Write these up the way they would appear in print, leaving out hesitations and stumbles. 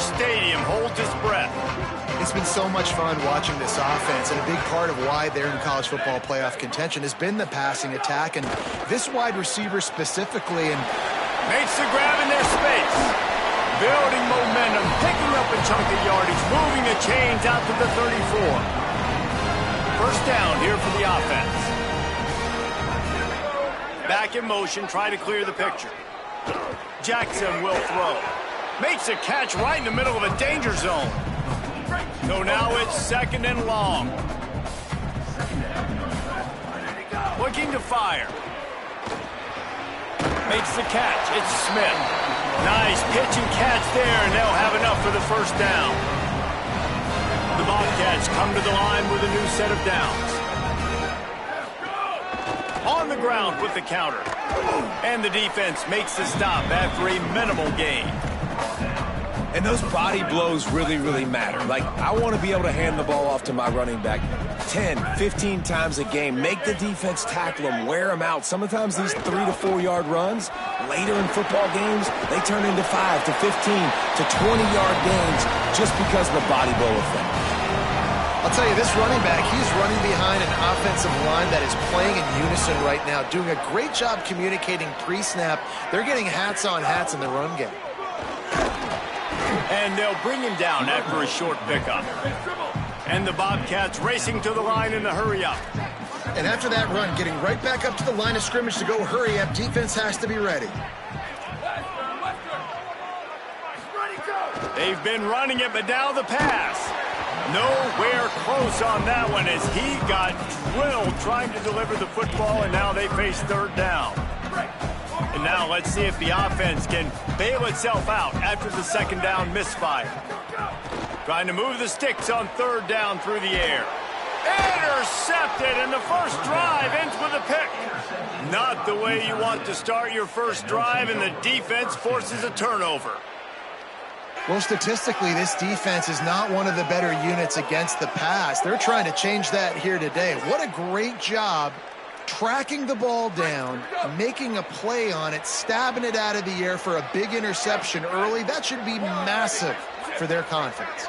stadium holds its breath. It's been so much fun watching this offense, and a big part of why they're in college football playoff contention has been the passing attack, and this wide receiver specifically. And makes the grab in their space. Building momentum, picking up a chunk of yardage, moving the chains out to the 34. First down here for the offense. Back in motion, try to clear the picture. Jackson will throw. Makes a catch right in the middle of a danger zone. So now it's second and long. Looking to fire. Makes the catch. It's Smith. Nice pitch and catch there, and they'll have enough for the first down. The Bobcats come to the line with a new set of downs. On the ground with the counter. And the defense makes the stop after a minimal gain. And those body blows really, really matter. Like, I want to be able to hand the ball off to my running back 10, 15 times a game. Make the defense tackle them, wear them out. Sometimes these 3 to 4 yard runs, later in football games, they turn into 5 to 15 to 20-yard gains just because of the body blow effect. I'll tell you, this running back, he's running behind an offensive line that is playing in unison right now, doing a great job communicating pre-snap. They're getting hats on hats in the run game. And they'll bring him down after a short pickup. And the Bobcats racing to the line in the hurry-up. And after that run, getting right back up to the line of scrimmage to go hurry-up, defense has to be ready. They've been running it, but now the pass. Nowhere close on that one as he got drilled trying to deliver the football, and now they face third down. And now let's see if the offense can bail itself out after the second down misfire. Trying to move the sticks on third down through the air. Intercepted, and the first drive ends with a pick. Not the way you want to start your first drive, and the defense forces a turnover. Well, statistically, this defense is not one of the better units against the pass. They're trying to change that here today. What a great job tracking the ball down, making a play on it, stabbing it out of the air for a big interception early. That should be massive for their confidence.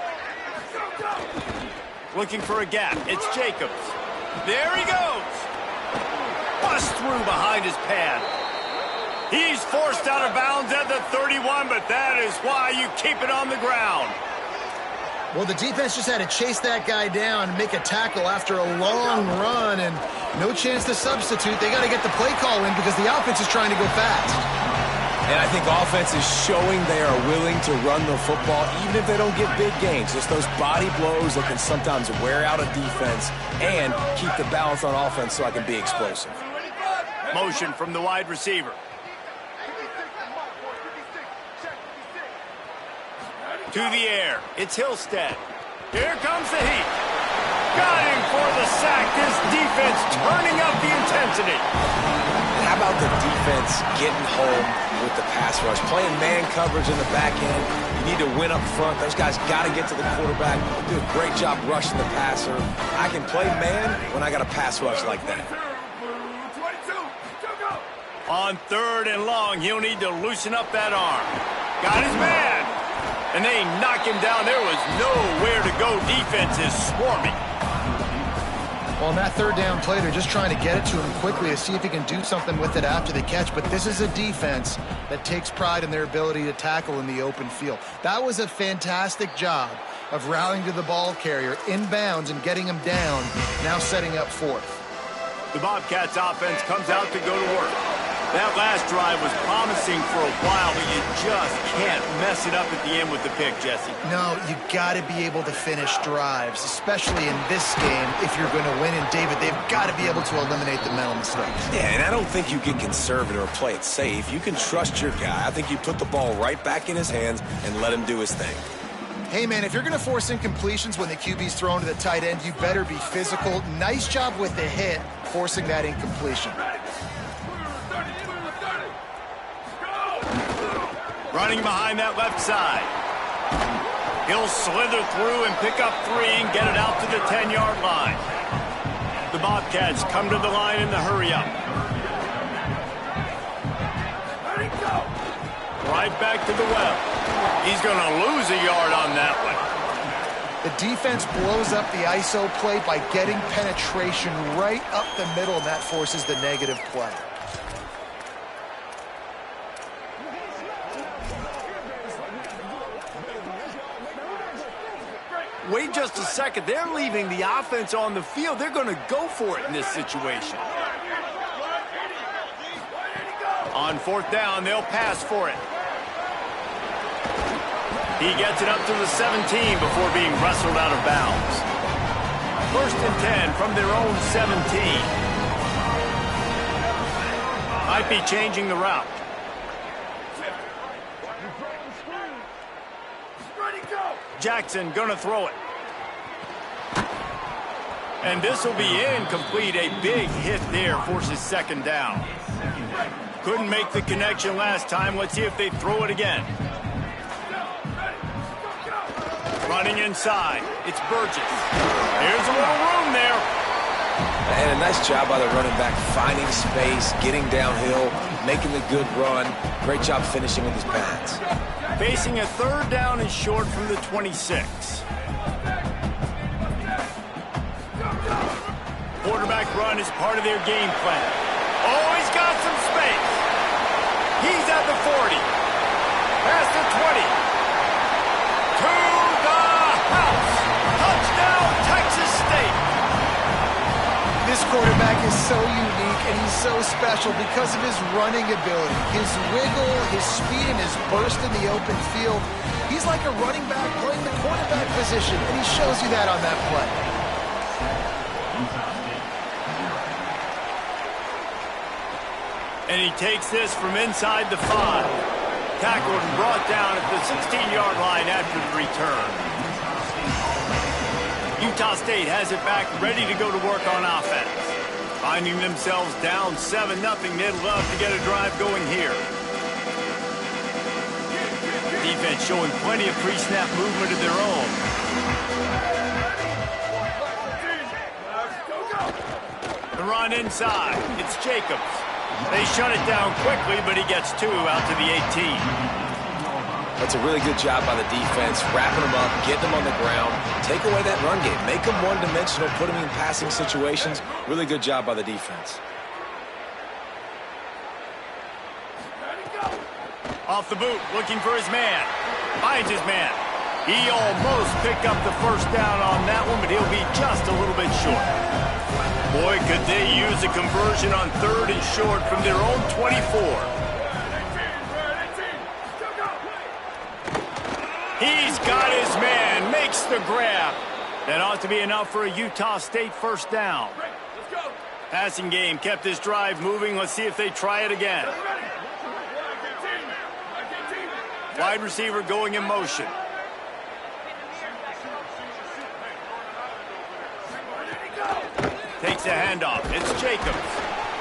Looking for a gap. It's Jacobs. There he goes. Bust through behind his pad. He's forced out of bounds at the 31, but that is why you keep it on the ground. Well, the defense just had to chase that guy down and make a tackle after a long run, and no chance to substitute. They got to get the play call in because the offense is trying to go fast. And I think offense is showing they are willing to run the football even if they don't get big gains. Just those body blows that can sometimes wear out a defense and keep the balance on offense so I can be explosive. Motion from the wide receiver. To the air. It's Hillstead. Here comes the heat. Got him for the sack. This defense turning up the intensity. How about the defense getting home with the pass rush? Playing man coverage in the back end. You need to win up front. Those guys got to get to the quarterback. Do a great job rushing the passer. I can play man when I got a pass rush like that. On third and long, he'll need to loosen up that arm. Got his man. And they knock him down. There was nowhere to go. Defense is swarming. Well, on that third down play, they're just trying to get it to him quickly to see if he can do something with it after the catch. But this is a defense that takes pride in their ability to tackle in the open field. That was a fantastic job of rallying to the ball carrier inbounds and getting him down, now setting up fourth. The Bobcats offense comes out to go to work. That last drive was promising for a while, but you just can't mess it up at the end with the pick, Jesse. No, you got to be able to finish drives, especially in this game if you're going to win. And, David, they've got to be able to eliminate the mental mistakes. Yeah, and I don't think you get conservative or play it safe. You can trust your guy. I think you put the ball right back in his hands and let him do his thing. Hey, man, if you're going to force incompletions when the QB's thrown to the tight end, you better be physical. Nice job with the hit, forcing that incompletion. Running behind that left side. He'll slither through and pick up 3 and get it out to the 10-yard line. The Bobcats come to the line in the hurry-up. Right back to the well. He's going to lose a yard on that one. The defense blows up the ISO play by getting penetration right up the middle, and that forces the negative play. Wait just a second. They're leaving the offense on the field. They're going to go for it in this situation. On fourth down, they'll pass for it. He gets it up to the 17 before being wrestled out of bounds. 1st and 10 from their own 17. Might be changing the route. Jackson gonna throw it. And this will be incomplete. A big hit there forces 2nd down. Couldn't make the connection last time. Let's see if they throw it again. Running inside. It's Burgess. Here's a little room there. And a nice job by the running back, finding space, getting downhill, making the good run. Great job finishing with his pads. Facing a 3rd down and short from the 26. Quarterback run is part of their game plan. Oh, he's got some space. He's at the 40. Past the 20. To the house. Touchdown, Texas State. This quarterback is so unique and he's so special because of his running ability, his wiggle, his speed, and his burst in the open field. He's like a running back playing the quarterback position, and he shows you that on that play. And he takes this from inside the 5. Tackled and brought down at the 16-yard line after the return. Utah State has it back, ready to go to work on offense. Finding themselves down 7-0, they'd love to get a drive going here. Defense showing plenty of pre-snap movement of their own. The run inside. It's Jacobs. They shut it down quickly, but he gets 2 out to the 18. That's a really good job by the defense, wrapping them up, getting them on the ground, take away that run game, make them one-dimensional, put them in passing situations. Really good job by the defense. Off the boot, looking for his man. Finds his man. He almost picked up the 1st down on that one, but he'll be just a little bit short. Boy, could they use a conversion on 3rd and short from their own 24. He's got his man, makes the grab. That ought to be enough for a Utah State 1st down. Passing game kept this drive moving. Let's see if they try it again. Wide receiver going in motion. Takes a handoff. It's Jacobs.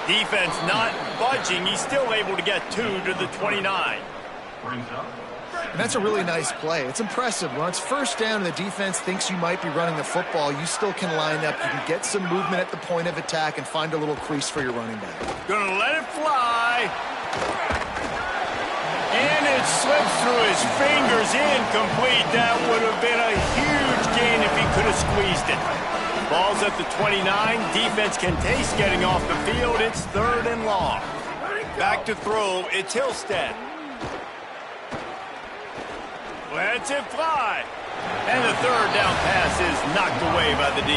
Defense not budging. He's still able to get 2 to the 29. And that's a really nice play. It's impressive. When it's 1st down and the defense thinks you might be running the football, you still can line up. You can get some movement at the point of attack and find a little crease for your running back. Gonna let it fly. And it slips through his fingers, incomplete. That would have been a huge gain if he could have squeezed it. Ball's at the 29. Defense can taste getting off the field. It's 3rd and long. Back to throw. It's Hillstead. Lets it fly. And the 3rd down pass is knocked away by the D.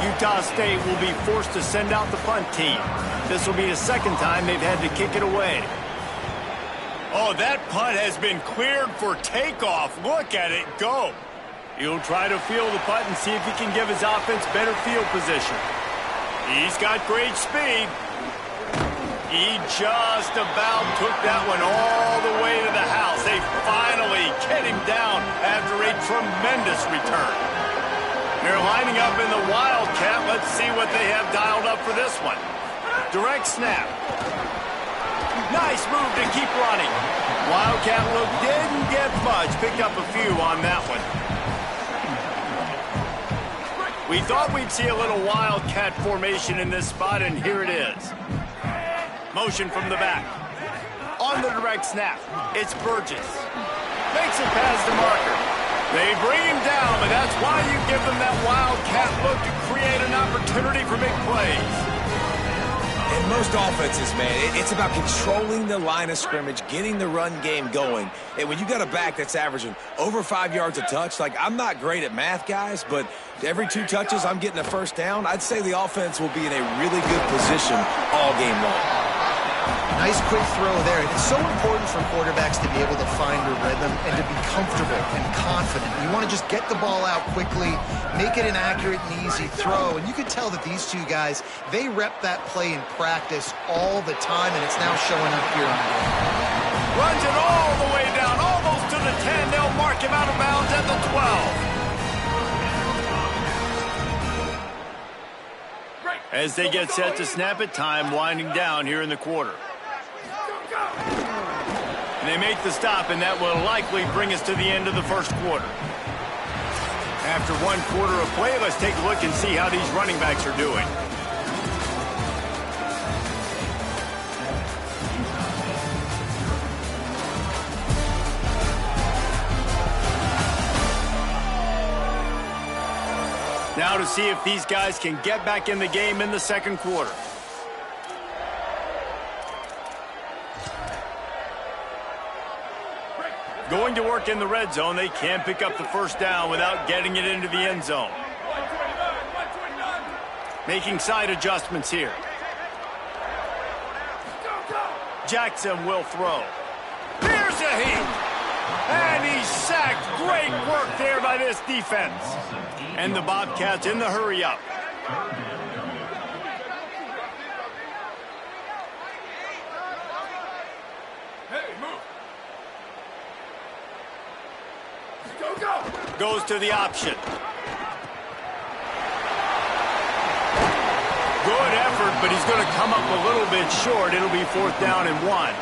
Utah State will be forced to send out the punt team. This will be the 2nd time they've had to kick it away. Oh, that punt has been cleared for takeoff. Look at it go. He'll try to field the punt and see if he can give his offense better field position. He's got great speed. He just about took that one all the way to the house. They finally get him down after a tremendous return. They're lining up in the Wildcat. Let's see what they have dialed up for this one. Direct snap. Nice move to keep running. Wildcat look didn't get much. Picked up a few on that one. We thought we'd see a little Wildcat formation in this spot, and here it is. Motion from the back. On the direct snap, it's Burgess. Makes it past the marker. They bring him down, but that's why you give them that wildcat look to create an opportunity for big plays. In most offenses, man, it's about controlling the line of scrimmage, getting the run game going. And when you got a back that's averaging over 5 yards a touch, like, I'm not great at math, guys, but every 2 touches I'm getting a first down, I'd say the offense will be in a really good position all game long. Nice quick throw there. It's so important for quarterbacks to be able to find a rhythm and to be comfortable and confident. You want to just get the ball out quickly, make it an accurate and easy throw. And you could tell that these two guys, they rep that play in practice all the time, and it's now showing up here on the game. Runs it all the way down, almost to the 10. They'll mark him out of bounds at the 12. As they get set to snap it, time winding down here in the quarter. And they make the stop, and that will likely bring us to the end of the first quarter. After 1 quarter of play, let's take a look and see how these running backs are doing. Now to see if these guys can get back in the game in the second quarter. Going to work in the red zone. They can't pick up the first down without getting it into the end zone. Making side adjustments here. Jackson will throw. Here's a heat. And he's sacked. Great work there by this defense. And the Bobcats in the hurry up. Goes to the option. Good effort, but he's going to come up a little bit short. It'll be 4th down and 1.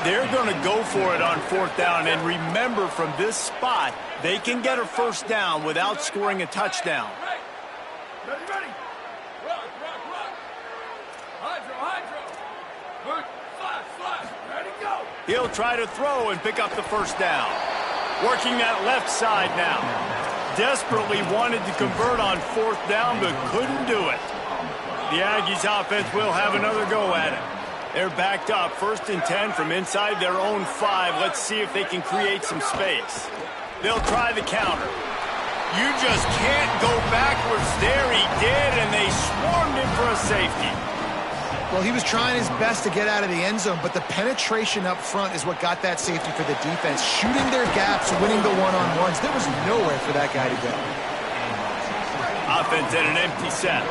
They're going to go for it on 4th down, and remember, from this spot, they can get a first down without scoring a touchdown. Ready. Run. Hydro. Flash. Ready, go. He'll try to throw and pick up the first down. Working that left side now. Desperately wanted to convert on 4th down, but couldn't do it. The Aggies offense will have another go at it. They're backed up, 1st and 10 from inside their own 5. Let's see if they can create some space. They'll try the counter. You just can't go backwards there. He did, and they swarmed him for a safety. Well, he was trying his best to get out of the end zone, but the penetration up front is what got that safety for the defense. Shooting their gaps, winning the one-on-ones. There was nowhere for that guy to go. Offense at an empty set.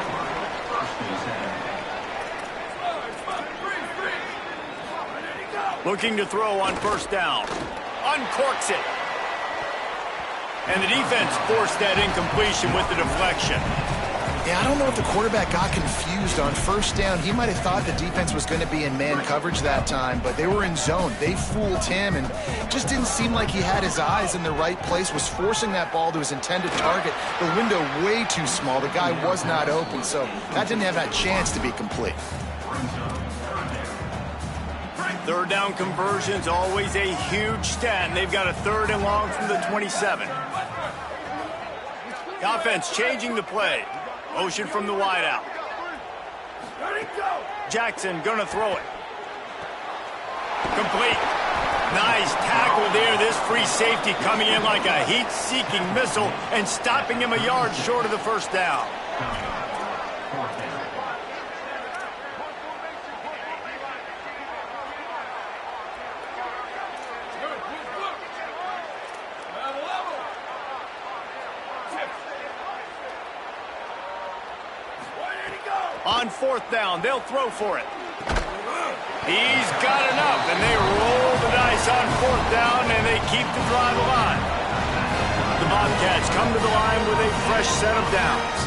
Looking to throw on 1st down. Uncorks it. And the defense forced that incompletion with the deflection. Yeah, I don't know if the quarterback got confused on 1st down. He might have thought the defense was going to be in man coverage that time, but they were in zone. They fooled him, and just didn't seem like he had his eyes in the right place, was forcing that ball to his intended target. The window way too small. The guy was not open, so that didn't have that chance to be complete. 3rd down conversions, always a huge stat, and they've got a 3rd and long from the 27. The offense changing the play. Motion from the wideout. Jackson gonna throw it. Complete. Nice tackle there. This free safety coming in like a heat-seeking missile and stopping him a yard short of the first down. On 4th down, they'll throw for it. He's got enough, and they roll the dice on 4th down, and they keep the drive alive. The Bobcats come to the line with a fresh set of downs.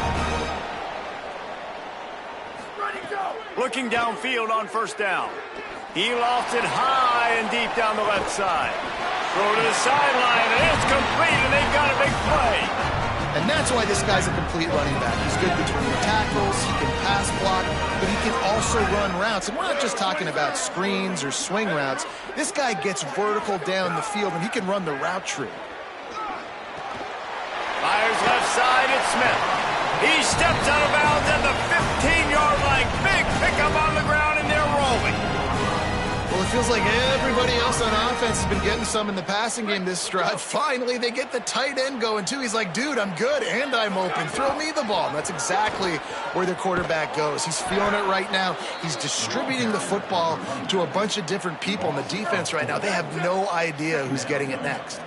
Looking downfield on 1st down. He lofts it high and deep down the left side. Throw to the sideline, and it's complete, and they've got a big play. And And that's why this guy's a complete running back. He's good between the tackles, he can pass block, but he can also run routes. And we're not just talking about screens or swing routes. This guy gets vertical down the field, and he can run the route tree. Fires left side, it's Smith. He steps out of bounds at the 15-yard line. Big pickup on the ground, and they're rolling. Well, it feels like everybody else on offense has been getting some in the passing game this drive. Finally, they get the tight end going, too. He's like, dude, I'm good, and I'm open. Throw me the ball. And that's exactly where the quarterback goes. He's feeling it right now. He's distributing the football to a bunch of different people. In the defense right now, they have no idea who's getting it next.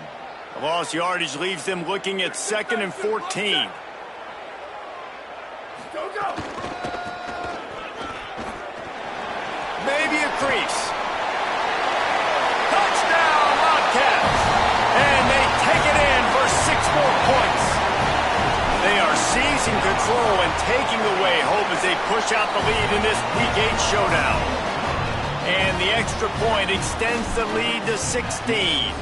The lost yardage leaves them looking at 2nd and 14. Go! Maybe a crease. Touchdown, Wildcats! And they take it in for 6 more points. They are seizing control and taking away hope as they push out the lead in this Week 8 showdown. And the extra point extends the lead to 16.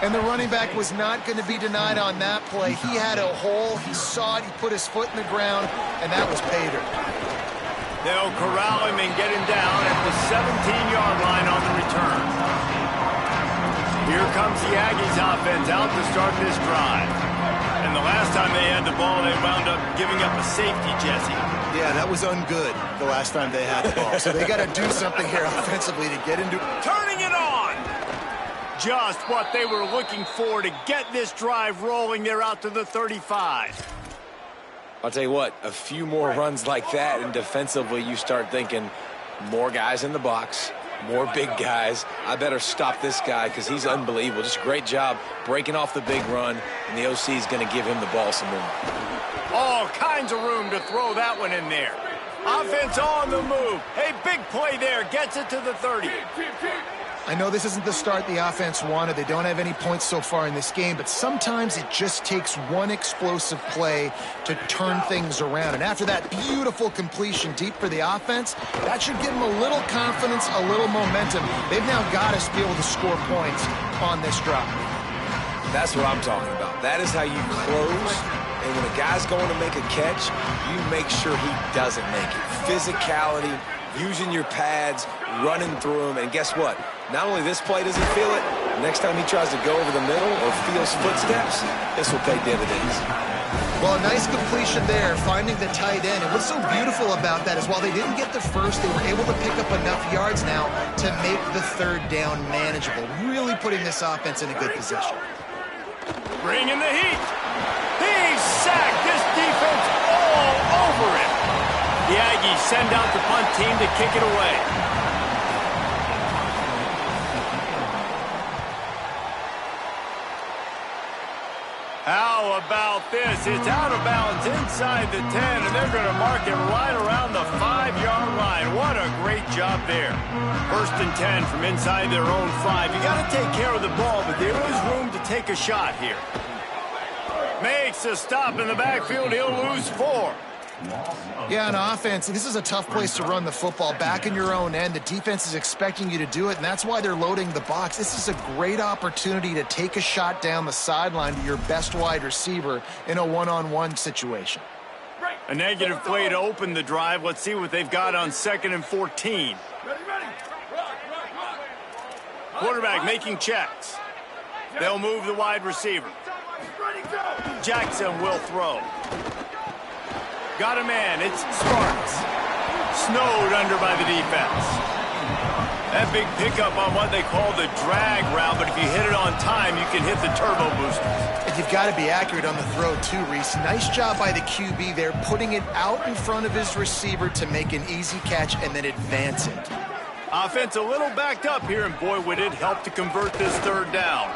And the running back was not going to be denied on that play. He had a hole, he saw it, he put his foot in the ground, and that was pay dirt. They'll corral him and get him down at the 17-yard line on the return. Here comes the Aggies offense out to start this drive. And the last time they had the ball, they wound up giving up a safety, Jesse. Yeah, that was ungood the last time they had the ball. So they got to do something here offensively to get into... Turning it on! Just what they were looking for to get this drive rolling. They're out to the 35. I'll tell you what, a few more runs like that, and defensively you start thinking more guys in the box, more big guys. I better stop this guy because he's unbelievable. Just a great job breaking off the big run, and the OC is going to give him the ball some more. All kinds of room to throw that one in there. Offense on the move. Hey, big play there. Gets it to the 30. I know this isn't the start the offense wanted. They don't have any points so far in this game, but sometimes it just takes one explosive play to turn things around. And after that beautiful completion deep for the offense, that should give them a little confidence, a little momentum. They've now got to be able to score points on this drive. That's what I'm talking about. That is how you close. And when a guy's going to make a catch, you make sure he doesn't make it. Physicality, using your pads, running through them, and guess what? Not only this play does he feel it, next time he tries to go over the middle or feels footsteps, this will pay dividends. Well, a nice completion there, finding the tight end. And what's so beautiful about that is while they didn't get the first, they were able to pick up enough yards now to make the 3rd down manageable, really putting this offense in a good position. Bringing the heat. He's sacked. This defense all over him. The Aggies send out the punt team to kick it away. How about this? It's out of bounds inside the 10, and they're going to mark it right around the 5-yard line. What a great job there. 1st and 10 from inside their own 5. You got to take care of the ball, but there is room to take a shot here. Makes a stop in the backfield. He'll lose 4. Yeah, on offense, this is a tough place to run the football. Back in your own end, the defense is expecting you to do it, and that's why they're loading the box. This is a great opportunity to take a shot down the sideline to your best wide receiver in a one-on-one situation. A negative play to open the drive. Let's see what they've got on 2nd and 14. Quarterback making checks. They'll move the wide receiver. Jackson will throw. Got a man. It's Sparks. Snowed under by the defense. That big pickup on what they call the drag route, but if you hit it on time, you can hit the turbo boosters. And you've got to be accurate on the throw too, Reese. Nice job by the QB there, putting it out in front of his receiver to make an easy catch and then advance it. Offense a little backed up here, and boy, would it help to convert this 3rd down.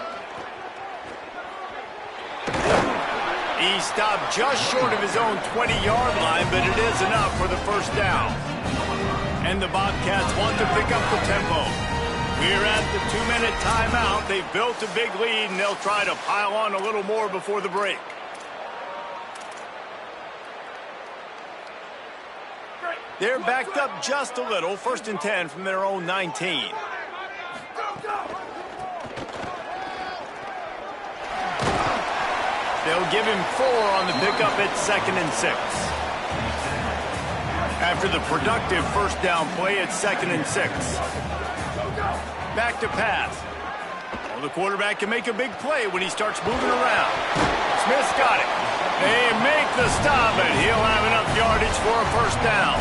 He stopped just short of his own 20-yard line, but it is enough for the 1st down. And the Bobcats want to pick up the tempo. We're at the 2-minute timeout. They've built a big lead, and they'll try to pile on a little more before the break. They're backed up just a little. 1st and 10 from their own 19. They'll give him 4 on the pickup at 2nd and 6. After the productive first down play at 2nd and 6. Back to pass. Well, the quarterback can make a big play when he starts moving around. Smith's got it. They make the stop, and he'll have enough yardage for a first down.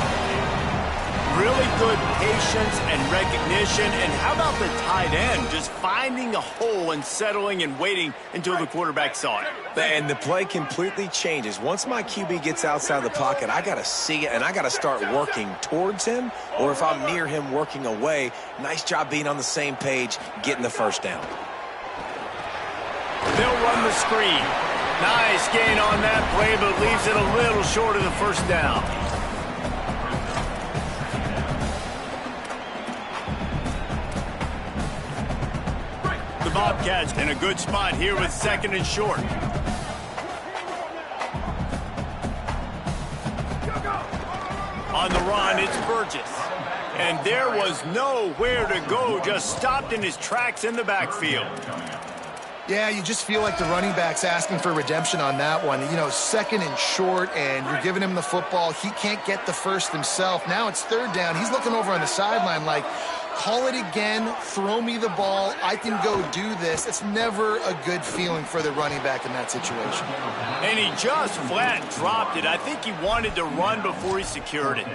Really good patience and recognition. And how about the tight end just finding a hole and settling and waiting until the quarterback saw it? And the play completely changes. Once my QB gets outside the pocket, I got to see it, and I got to start working towards him, or if I'm near him, working away. Nice job being on the same page, getting the first down. They'll run the screen. Nice gain on that play, but leaves it a little short of the first down. The Bobcats in a good spot here with 2nd and short. On the run, it's Burgess. And there was nowhere to go, just stopped in his tracks in the backfield. Yeah, you just feel like the running back's asking for redemption on that one. You know, 2nd and short, and you're giving him the football. He can't get the first himself. Now it's 3rd down. He's looking over on the sideline like, call it again, throw me the ball, I can go do this. It's never a good feeling for the running back in that situation. And he just flat dropped it. I think he wanted to run before he secured it.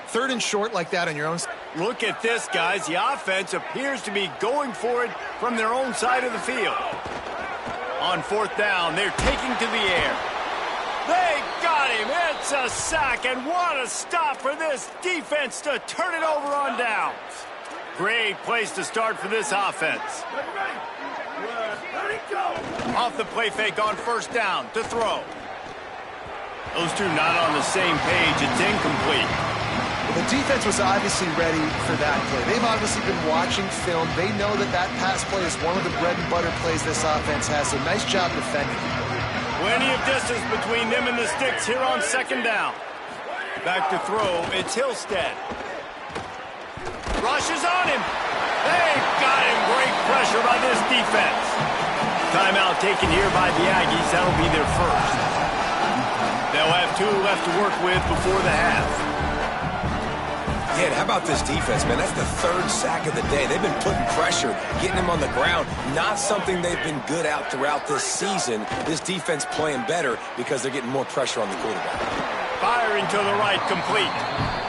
3rd and short like that on your own. Look at this, guys. The offense appears to be going for it from their own side of the field. On 4th down, they're taking to the air. They got him. It's a sack, and what a stop for this defense to turn it over on downs. Great place to start for this offense. Off the play fake on 1st down to throw. Those two not on the same page. It's incomplete. The defense was obviously ready for that play. They've obviously been watching film. They know that that pass play is one of the bread and butter plays this offense has, so nice job defending. Plenty of distance between them and the sticks here on 2nd down. Back to throw, it's Hillstead. Rushes on him. They got him. Great pressure by this defense. Timeout taken here by the Aggies. That'll be their first. They'll have 2 left to work with before the half. Yeah, how about this defense, man? That's the 3rd sack of the day. They've been putting pressure, getting him on the ground. Not something they've been good at throughout this season. This defense playing better because they're getting more pressure on the quarterback. Firing to the right, complete.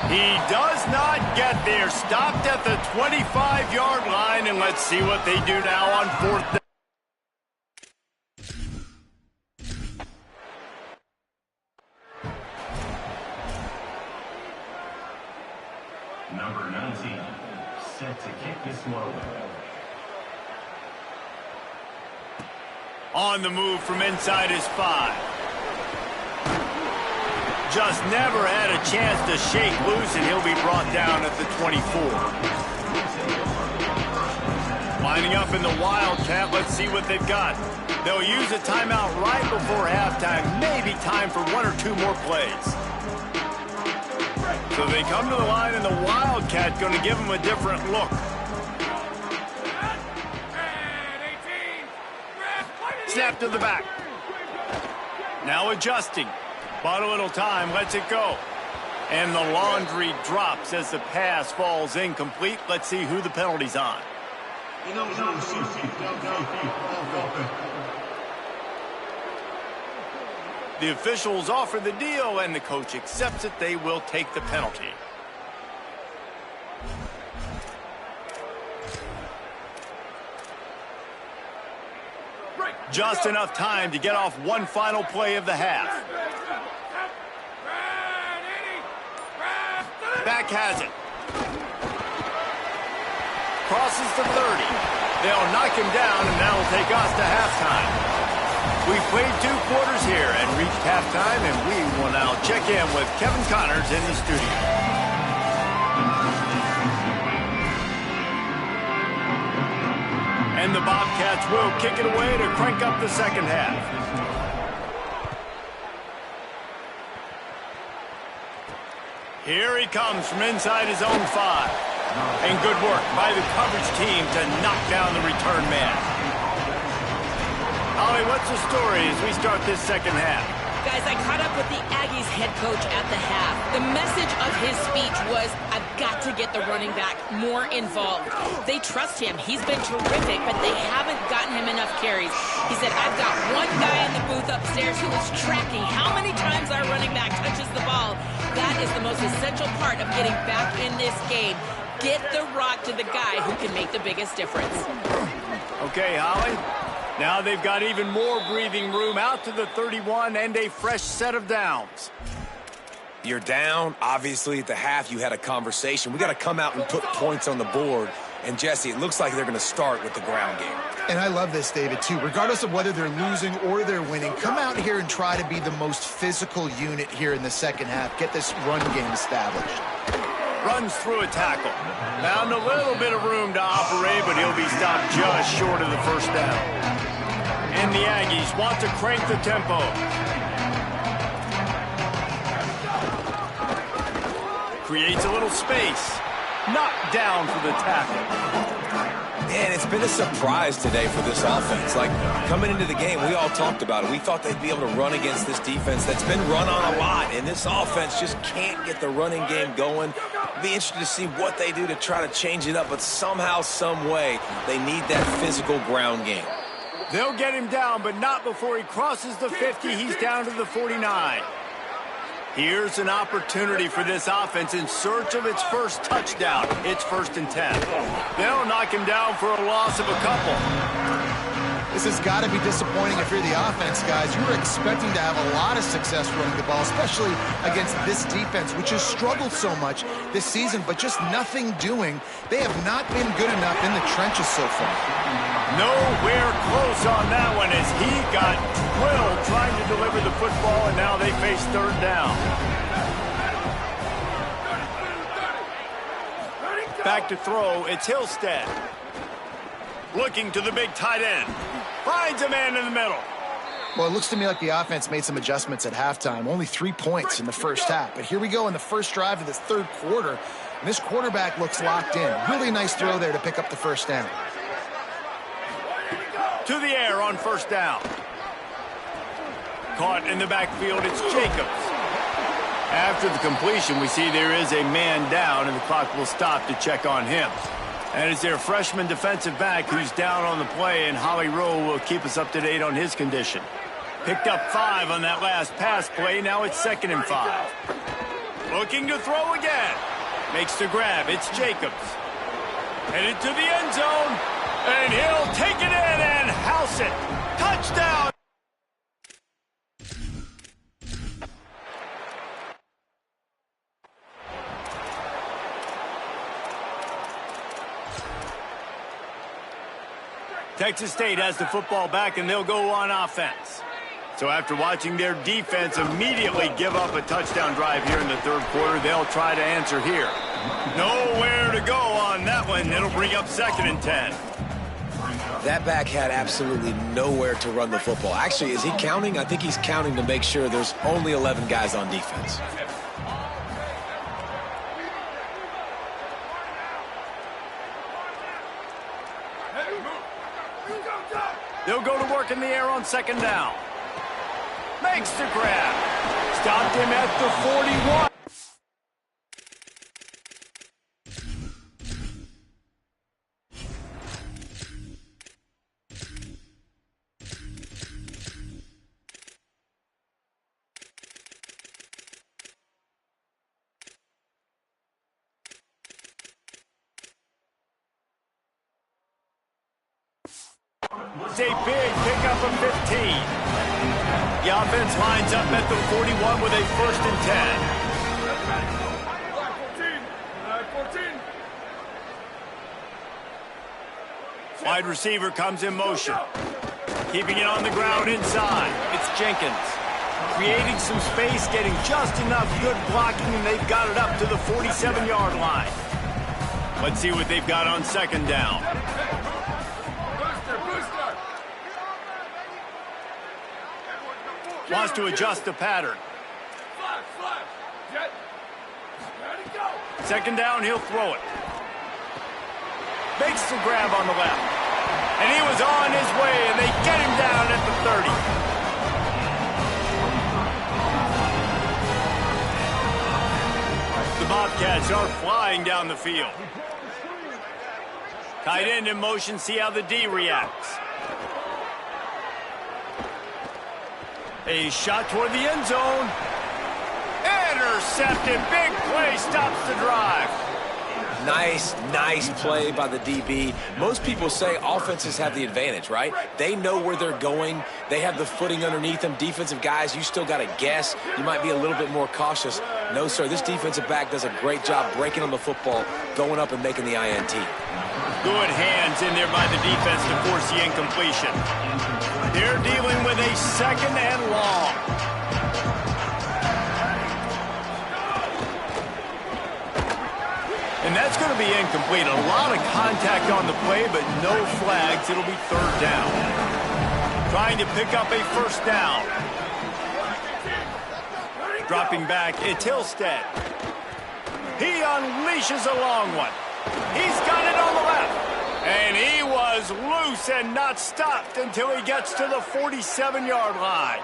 He does not get there. Stopped at the 25-yard line, and let's see what they do now on 4th down. Number 19, set to kick this one away. On the move from inside his 5. Just never had a chance to shake loose, and he'll be brought down at the 24. Lining up in the Wildcat, let's see what they've got. They'll use a timeout right before halftime, maybe time for 1 or 2 more plays. So they come to the line, and the Wildcat going to give them a different look. Snap to the back. Now adjusting. Bought a little time, lets it go. And the laundry drops as the pass falls incomplete. Let's see who the penalty's on. The officials offer the deal, and the coach accepts it. They will take the penalty. Just enough time to get off one final play of the half. Back has it. Crosses the 30. They'll knock him down, and that will take us to halftime. We've played 2 quarters here and reached halftime, and we will now check in with Kevin Connors in the studio. And the Bobcats will kick it away to crank up the second half. Here he comes from inside his own 5. And good work by the coverage team to knock down the return man. Holly, what's the story as we start this second half? Guys, I caught up with the Aggies head coach at the half. The message of his speech was, I've got to get the running back more involved. They trust him. He's been terrific, but they haven't gotten him enough carries. He said, I've got one guy in the booth upstairs who is tracking how many times our running back touches the ball. That is the most essential part of getting back in this game. Get the rock to the guy who can make the biggest difference. Okay, Holly. Now they've got even more breathing room out to the 31 and a fresh set of downs. You're down. Obviously, at the half, you had a conversation. We got to come out and put points on the board. And, Jesse, it looks like they're going to start with the ground game. And I love this, David, too. Regardless of whether they're losing or they're winning, come out here and try to be the most physical unit here in the second half. Get this run game established. Runs through a tackle. Found a little bit of room to operate, but he'll be stopped just short of the first down. And the Aggies want to crank the tempo. Creates a little space. Knocked down for the tackle. Man, it's been a surprise today for this offense. Like, coming into the game, we all talked about it. We thought they'd be able to run against this defense that's been run on a lot, and this offense just can't get the running game going. Be interested to see what they do to try to change it up, but somehow, some way, they need that physical ground game. They'll get him down, but not before he crosses the 50. He's down to the 49. Here's an opportunity for this offense in search of its first touchdown. It's 1st and 10. They'll knock him down for a loss of a couple. This has got to be disappointing if you're the offense, guys. You were expecting to have a lot of success running the ball, especially against this defense, which has struggled so much this season, but just nothing doing. They have not been good enough in the trenches so far. Nowhere close on that one as he got drilled trying to deliver the football, and now they face 3rd down. Back to throw, it's Hillstead. Looking to the big tight end. Finds a man in the middle. Well, it looks to me like the offense made some adjustments at halftime. Only 3 points in the first half. But here we go in the first drive of this 3rd quarter. And this quarterback looks locked in. Really nice throw there to pick up the first down. To the air on 1st down. Caught in the backfield, it's Jacobs. After the completion, we see there is a man down, and the clock will stop to check on him. And it's their freshman defensive back who's down on the play, and Holly Rowe will keep us up to date on his condition. Picked up 5 on that last pass play. Now it's 2nd and 5. Looking to throw again. Makes the grab. It's Jacobs. Headed to the end zone. And he'll take it in and house it. Touchdown. Texas State has the football back, and they'll go on offense. So after watching their defense immediately give up a touchdown drive here in the 3rd quarter, they'll try to answer here. Nowhere to go on that one. It'll bring up 2nd and 10. That back had absolutely nowhere to run the football. Actually, is he counting? I think he's counting to make sure there's only 11 guys on defense. They'll go to work in the air on 2nd down. Makes the grab. Stopped him at the 41. It's a big pickup of 15. The offense lines up at the 41 with a 1st and 10. Wide receiver comes in motion. Keeping it on the ground inside. It's Jenkins. Creating some space, getting just enough good blocking, and they've got it up to the 47-yard line. Let's see what they've got on 2nd down. Wants to adjust the pattern. 2nd down, he'll throw it. Makes the grab on the left. And he was on his way, and they get him down at the 30. The Bobcats are flying down the field. Tight end in motion, see how the D reacts. A shot toward the end zone. Intercepted. Big play stops the drive. Nice play by the DB. Most people say offenses have the advantage, right? They know where they're going. They have the footing underneath them. Defensive guys, you still got to guess. You might be a little bit more cautious. No, sir, this defensive back does a great job breaking on the football, going up and making the INT. Good hands in there by the defense to force the incompletion. They're dealing with a 2nd and long. And that's going to be incomplete. A lot of contact on the play, but no flags. It'll be 3rd down. Trying to pick up a 1st down. Dropping back, it's Hillstead. He unleashes a long one. He's got it on the left. And he was loose and not stopped until he gets to the 47-yard line.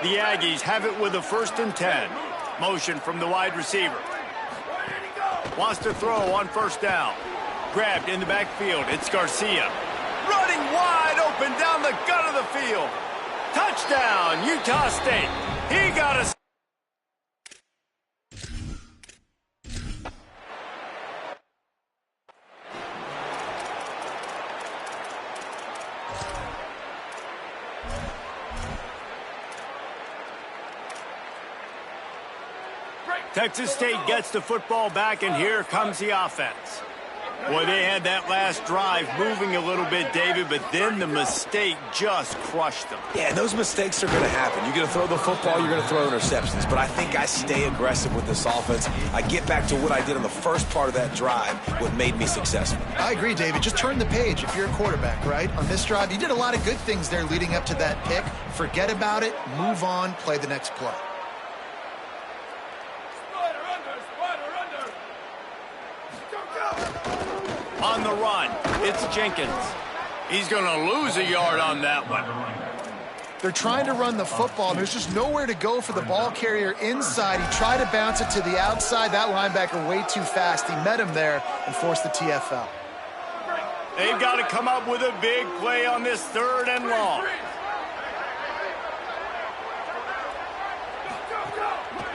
The Aggies have it with a 1st and 10. Motion from the wide receiver. Wants to throw on 1st down. Grabbed in the backfield. It's Garcia. Running wide open down the gut of the field. Touchdown, Utah State. He got a... Texas State gets the football back, and here comes the offense. Boy, they had that last drive moving a little bit, David, but then the mistake just crushed them. Yeah, those mistakes are going to happen. You're going to throw the football, you're going to throw interceptions, but I think I stay aggressive with this offense. I get back to what I did on the first part of that drive, what made me successful. I agree, David. Just turn the page if you're a quarterback, right? On this drive, you did a lot of good things there leading up to that pick. Forget about it, move on, play the next play. On the run, it's Jenkins. He's going to lose a yard on that one. They're trying to run the football. There's just nowhere to go for the ball carrier inside. He tried to bounce it to the outside. That linebacker way too fast. He met him there and forced the TFL. They've got to come up with a big play on this 3rd and long.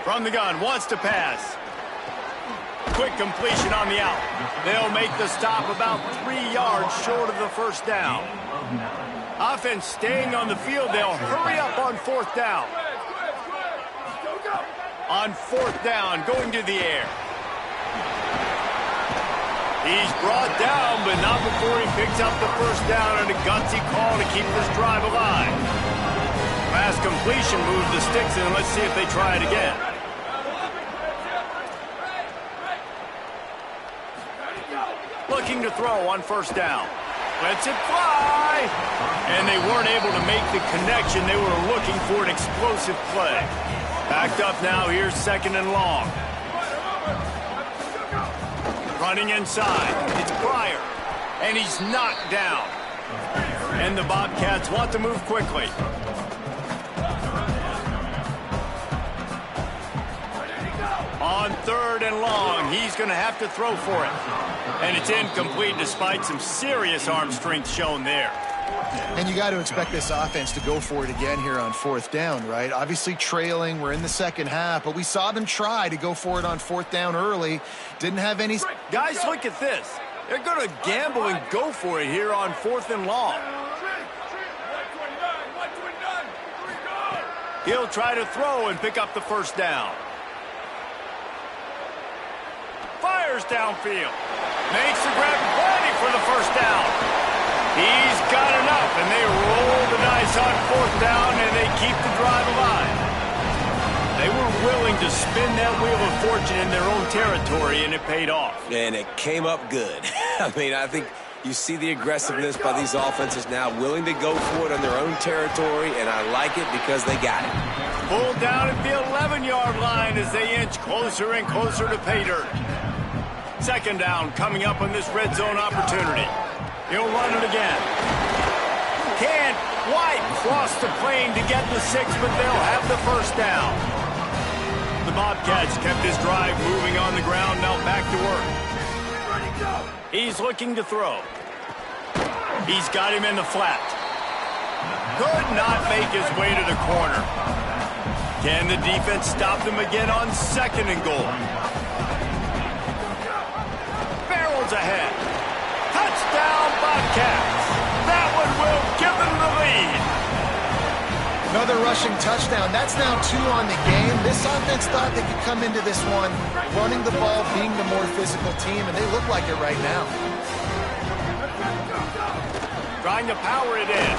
From the gun, wants to pass. Quick completion on the out. They'll make the stop about 3 yards short of the 1st down. Offense staying on the field. They'll hurry up on 4th down. On 4th down, going to the air. He's brought down, but not before he picks up the 1st down and a gutsy call to keep this drive alive. Pass completion moves the sticks in. Let's see if they try it again. Looking to throw on 1st down. Lets it fly. And they weren't able to make the connection. They were looking for an explosive play. Backed up now. Here's 2nd and long. Running inside. It's Pryor. And he's knocked down. And the Bobcats want to move quickly. On 3rd and long, he's going to have to throw for it. And it's incomplete despite some serious arm strength shown there. And you got to expect this offense to go for it again here on 4th down, right? Obviously trailing, we're in the 2nd half, but we saw them try to go for it on 4th down early. Didn't have any... Guys, look at this. They're going to gamble and go for it here on 4th and long. He'll try to throw and pick up the 1st down. Fires downfield. Makes the grab plenty for the 1st down. He's got enough, and they roll the dice on 4th down, and they keep the drive alive. They were willing to spin that wheel of fortune in their own territory, and it paid off. And it came up good. I mean, I think you see the aggressiveness by these offenses now, willing to go for it on their own territory, and I like it because they got it. Pulled down at the 11-yard line as they inch closer and closer to pay dirt. 2nd down coming up on this red zone opportunity. He'll run it again. Can't quite cross the plane to get the 6, but they'll have the first down. The Bobcats kept this drive moving on the ground, now back to work. He's looking to throw. He's got him in the flat. Could not make his way to the corner. Can the defense stop them again on 2nd and goal? Barrels ahead. Touchdown, Bobcats. That one will give them the lead. Another rushing touchdown. That's now 2 on the game. This offense thought they could come into this one running the ball, being the more physical team, and they look like it right now. Trying to power it in.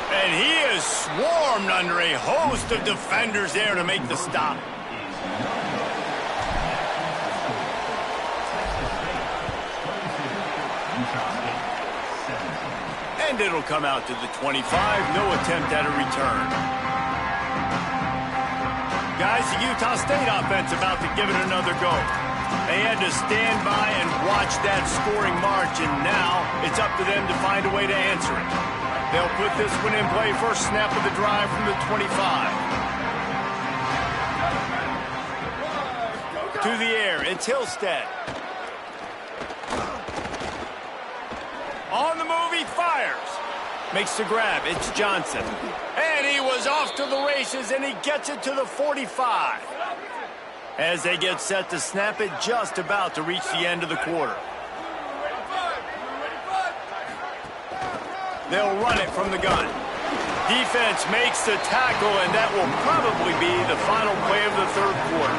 And he is swarmed under a host of defenders there to make the stop. And it'll come out to the 25. No attempt at a return. Guys, the Utah State offense about to give it another go. They had to stand by and watch that scoring march, and now it's up to them to find a way to answer it. They'll put this one in play. First snap of the drive from the 25. To the air, it's Hillstead. On the move, he fires. Makes the grab, it's Johnson. And he was off to the races, and he gets it to the 45. As they get set to snap it, just about to reach the end of the quarter. They'll run it from the gun. Defense makes the tackle, and that will probably be the final play of the 3rd quarter.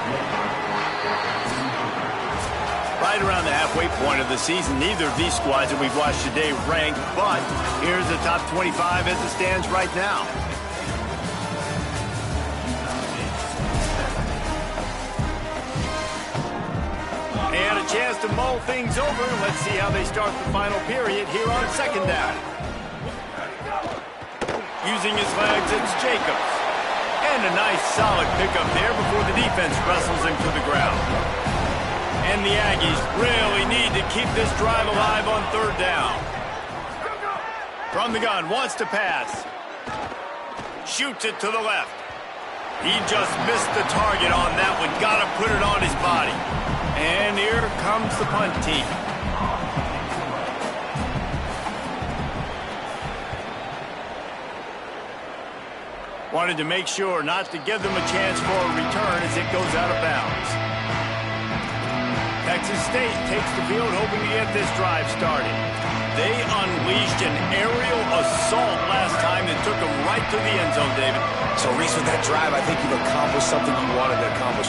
Right around the halfway point of the season, neither of these squads that we've watched today ranked, but here's the top 25 as it stands right now. They had a chance to mull things over. Let's see how they start the final period here on 2nd down. Using his legs, it's Jacobs. And a nice solid pickup there before the defense wrestles him to the ground. And the Aggies really need to keep this drive alive on 3rd down. From the gun, wants to pass. Shoots it to the left. He just missed the target on that one. Got to put it on his body. And here comes the punt team. Wanted to make sure not to give them a chance for a return as it goes out of bounds. Texas State takes the field hoping to get this drive started. They unleashed an aerial assault last time that took them right to the end zone, David. So, Reese, with that drive, I think you've accomplished something you wanted to accomplish.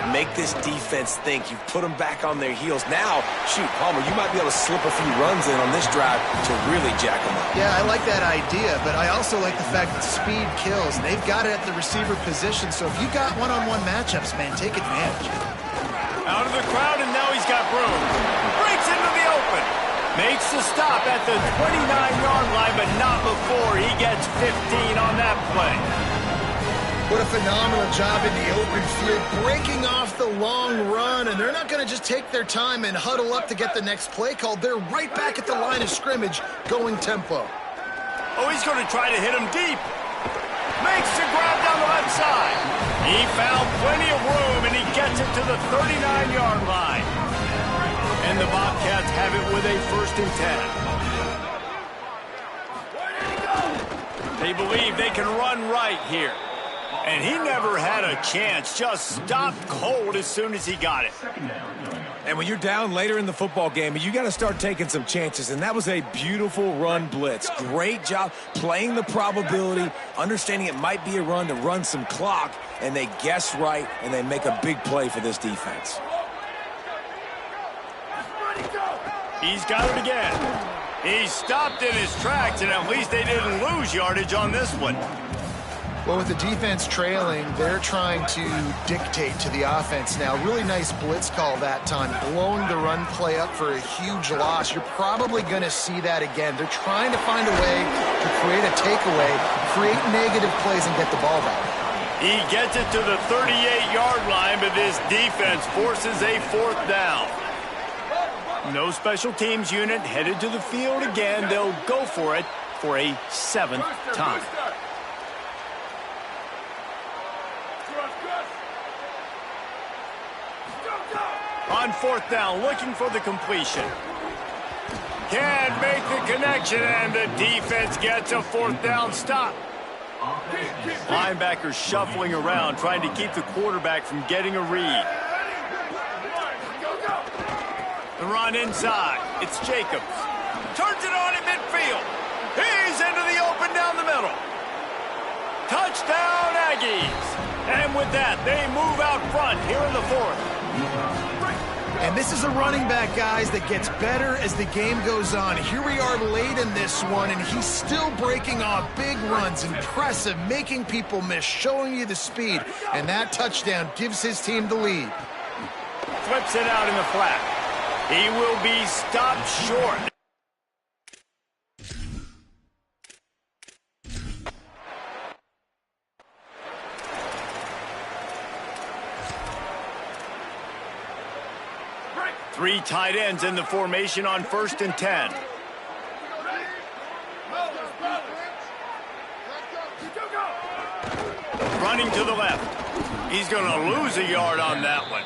Make this defense think. You've put them back on their heels. Now, shoot, Palmer, you might be able to slip a few runs in on this drive to really jack them up. Yeah, I like that idea, but I also like the fact that speed kills. They've got it at the receiver position, so if you got one-on-one matchups, man, take advantage. Out of the crowd, and now he's got room. Breaks into the open. Makes the stop at the 29-yard line, but not before he gets 15 on that play. What a phenomenal job in the open field, breaking off the long run, and they're not going to just take their time and huddle up to get the next play called. They're right back at the line of scrimmage, going tempo. Oh, he's going to try to hit him deep. Makes the grab down the left side. He found plenty of room, and he gets it to the 39-yard line. And the Bobcats have it with a 1st and 10. They believe they can run right here. And he never had a chance, just stopped cold as soon as he got it. And when you're down later in the football game, you got to start taking some chances. And that was a beautiful run blitz. Great job playing the probability, understanding it might be a run to run some clock, and they guess right, and they make a big play for this defense. He's got it again. He stopped in his tracks, and at least they didn't lose yardage on this one. Well, with the defense trailing, they're trying to dictate to the offense now. Really nice blitz call that time, blowing the run play up for a huge loss. You're probably going to see that again. They're trying to find a way to create a takeaway, create negative plays, and get the ball back. He gets it to the 38-yard line, but this defense forces a 4th down. No special teams unit headed to the field again. They'll go for it for a 7th time. On 4th down, looking for the completion. Can't make the connection, and the defense gets a 4th down stop. Linebackers shuffling around, trying to keep the quarterback from getting a read. The run inside. It's Jacobs. Turns it on in midfield. He's into the open down the middle. Touchdown, Aggies. And with that, they move out front here in the 4th. And this is a running back, guys, that gets better as the game goes on. Here we are late in this one, and he's still breaking off big runs. Impressive, making people miss, showing you the speed. And that touchdown gives his team the lead. Flips it out in the flat. He will be stopped short. Three tight ends in the formation on 1st and 10. Running to the left. He's going to lose a yard on that one.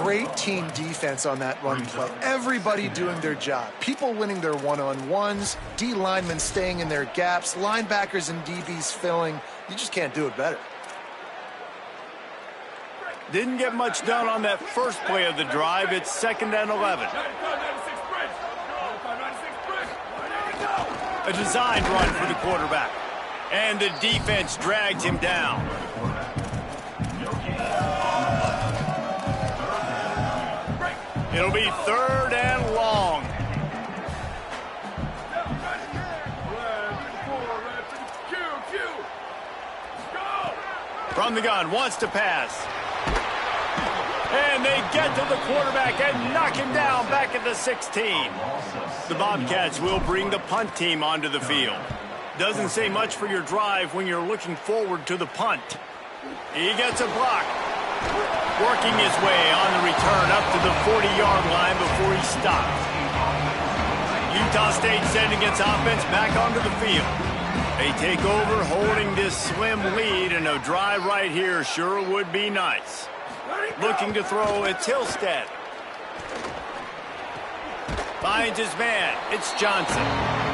Great team defense on that run play. Everybody doing their job. People winning their one-on-ones, D linemen staying in their gaps, linebackers and DBs filling. You just can't do it better. Didn't get much done on that first play of the drive. It's 2nd and 11. A designed run for the quarterback. And the defense drags him down. It'll be 3rd and long. From the gun, wants to pass. And they get to the quarterback and knock him down back at the 16. The Bobcats will bring the punt team onto the field. Doesn't say much for your drive when you're looking forward to the punt. He gets a block. Working his way on the return up to the 40-yard line before he stops. Utah State sending its offense back onto the field. They take over holding this slim lead, and a drive right here sure would be nice. Looking to throw, it's Hillstead. Finds his man. It's Johnson.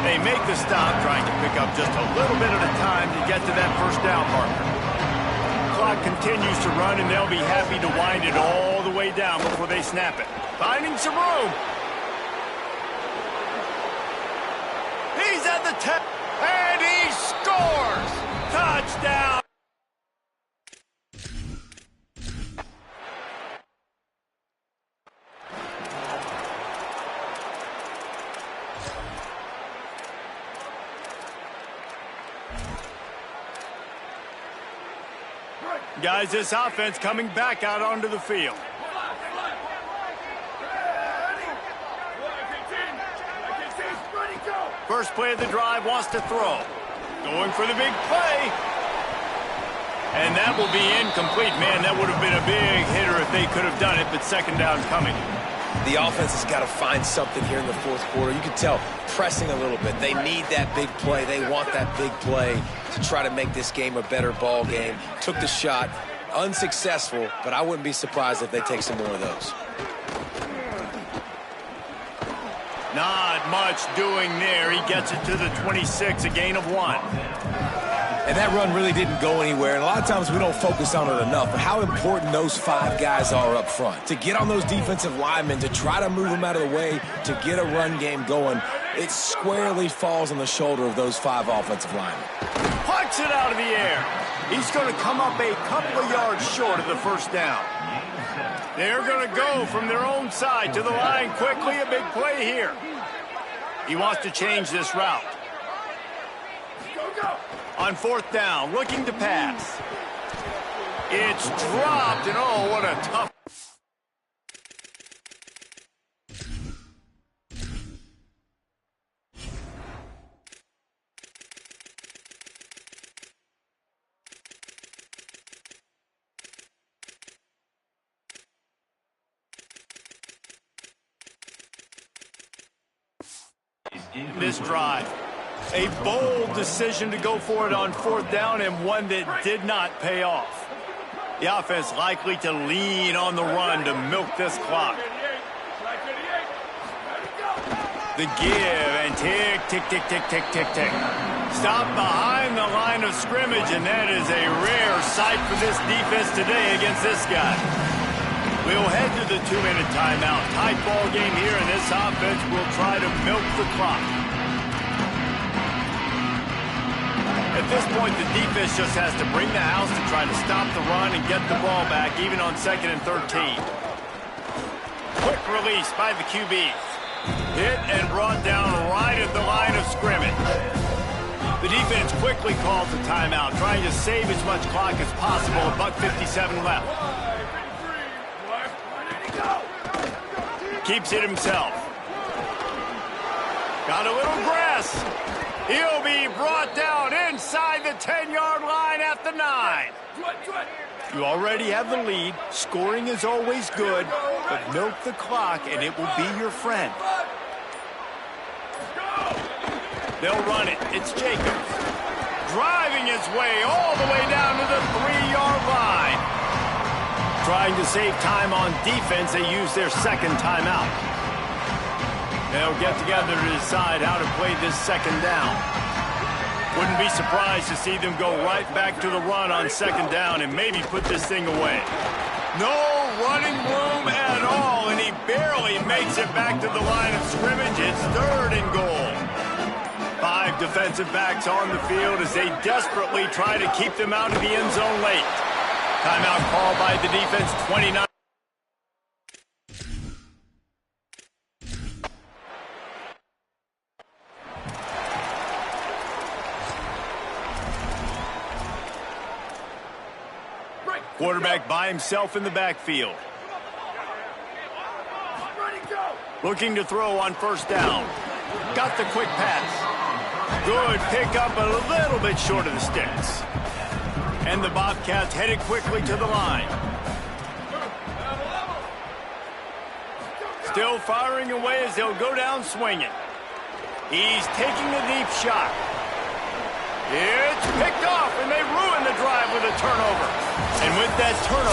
They make the stop, trying to pick up just a little bit at a time to get to that 1st down marker. Clock continues to run, and they'll be happy to wind it all the way down before they snap it. Finding some room. He's at the 10, and he scores! Touchdown! Guys, this offense coming back out onto the field. First play of the drive, wants to throw. Going for the big play. And that will be incomplete. Man, that would have been a big hitter if they could have done it, but 2nd down coming. The offense has got to find something here in the 4th quarter. You can tell, pressing a little bit. They need that big play. They want that big play to try to make this game a better ball game. Took the shot, unsuccessful, but I wouldn't be surprised if they take some more of those. Not much doing there. He gets it to the 26, a gain of 1. And that run really didn't go anywhere. And a lot of times we don't focus on it enough, but how important those 5 guys are up front. To get on those defensive linemen, to try to move them out of the way, to get a run game going, it squarely falls on the shoulder of those 5 offensive linemen. Punts it out of the air. He's going to come up a couple of yards short of the 1st down. They're going to go from their own side to the line quickly. A big play here. He wants to change this route. On 4th down, looking to pass. It's dropped, and oh, what a tough. this drive. A bold decision to go for it on 4th down and one that did not pay off. The offense likely to lean on the run to milk this clock. The give and tick, tick, tick, tick, tick, tick, tick. Stop behind the line of scrimmage, and that is a rare sight for this defense today against this guy. We'll head to the 2-minute timeout. Tight ball game here, and this offense will try to milk the clock. At this point, the defense just has to bring the house to try to stop the run and get the ball back, even on 2nd and 13. Quick release by the QB. Hit and brought down right at the line of scrimmage. The defense quickly calls the timeout, trying to save as much clock as possible. $1:57 left. Keeps it himself. Got a little grass. He'll be brought down inside the 10-yard line at the 9. You already have the lead. Scoring is always good, but milk the clock and it will be your friend. They'll run it. It's Jacobs. Driving his way all the way down to the 3-yard line. Trying to save time on defense, they use their 2nd timeout. They'll get together to decide how to play this 2nd down. Wouldn't be surprised to see them go right back to the run on 2nd down and maybe put this thing away. No running room at all, and he barely makes it back to the line of scrimmage. It's 3rd and goal. 5 defensive backs on the field as they desperately try to keep them out of the end zone late. Timeout called by the defense, 29. Quarterback by himself in the backfield. Looking to throw on 1st down. Got the quick pass. Good pickup, a little bit short of the sticks. And the Bobcats headed quickly to the line. Still firing away as they'll go down swinging. He's taking a deep shot. It's picked off, and they ruin the drive with a turnover. And with that turnover,